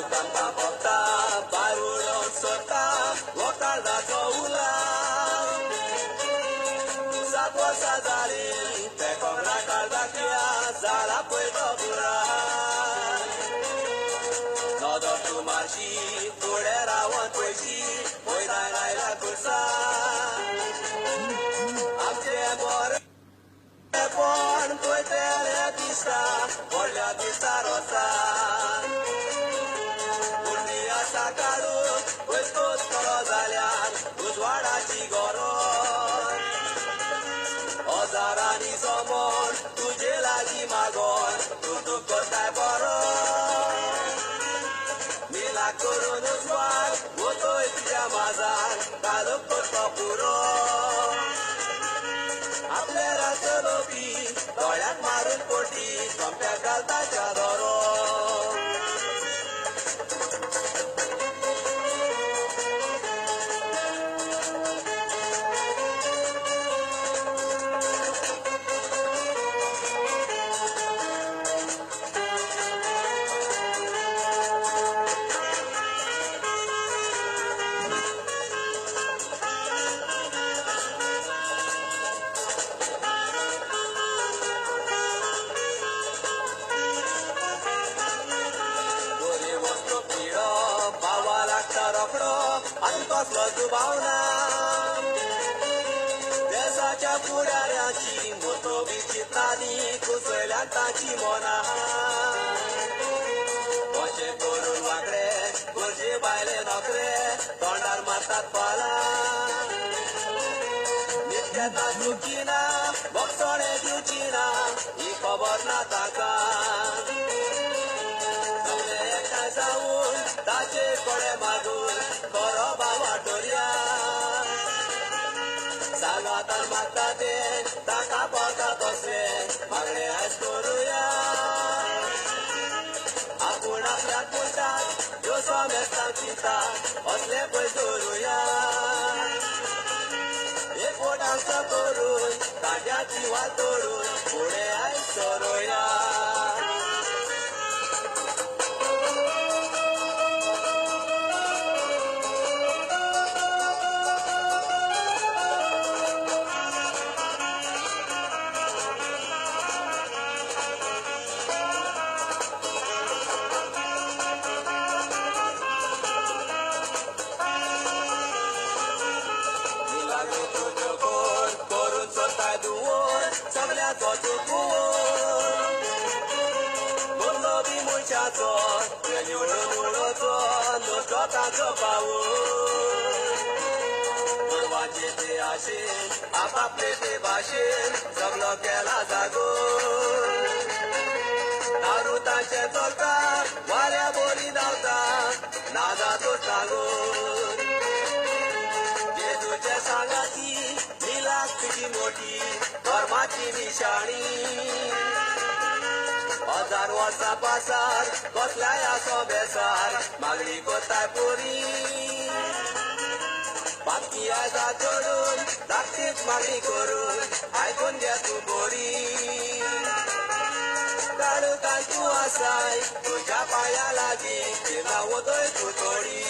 Canta porta, barulho solta, local da coula. Sapo sadari, te cobra calda criança, la puedo curar. No do tu marchi, purera one poeshi, poi dai dai la cursa. Amche bore, pon poi te le pista, voglio pista rosa. Ozarani somon, तुझे लागी मागोन, तू कोताय बरो. मिला करून स्वाग, होतोय तुझ्या माझान, कालक करतो पुरो. आपले रातलोपी, दोळ्यात मारून पोटी, सोंप्याक घालताच्या दोरो. कसलो दुबावना देशाच्या पुढाऱ्याची मोठो विचित्रांनी कुसळल्या ताची मोना अशें करून वांकडे गरजे बायले नोकरे तोंडार मारतात पाला नित्याता चुकी ना बोगसोणे दिवची ना ही खबर ना ताका सगळे एकठांय जावून ताचे कोडे मागून सांगातान मागता ते ताका पोरता तसले मागणे आयज करुया आपूण आपल्याक म्हणटात ह्यो सोमेस्तांक चिंतात असले पळय दवरुया एक वोटांक करून तांड्याची वाट तोडून फुडें आयज सरोया सगळ्याचो चुकून बोल्लो बी मनशाचो निवडून उडोवचो नुस्तो ताचो पावून गोरवांचे ते आशेन आपापले ते भाशेन सगळो केला जागोर दारू तांचे चलता वाऱ्या बोली धांवता नाजाचो सांगून जेजूचे सांगाती मिलाक तुजी मोठी धर्माची निशाणी हजार वर्सां पासार कसल्याय आसो बेसार मागणी कोताय पोरी बाकी आयजा चडून धाकटीच मागणी करून आयकून घे तूं बरी काळुकान तूं आसाय तुज्या पांया लागीं तिना वतोय तूं थोडी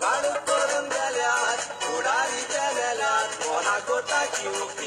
काळूक करून गेल्यात फुडारी गेल्यात कोणाक कोता किवूक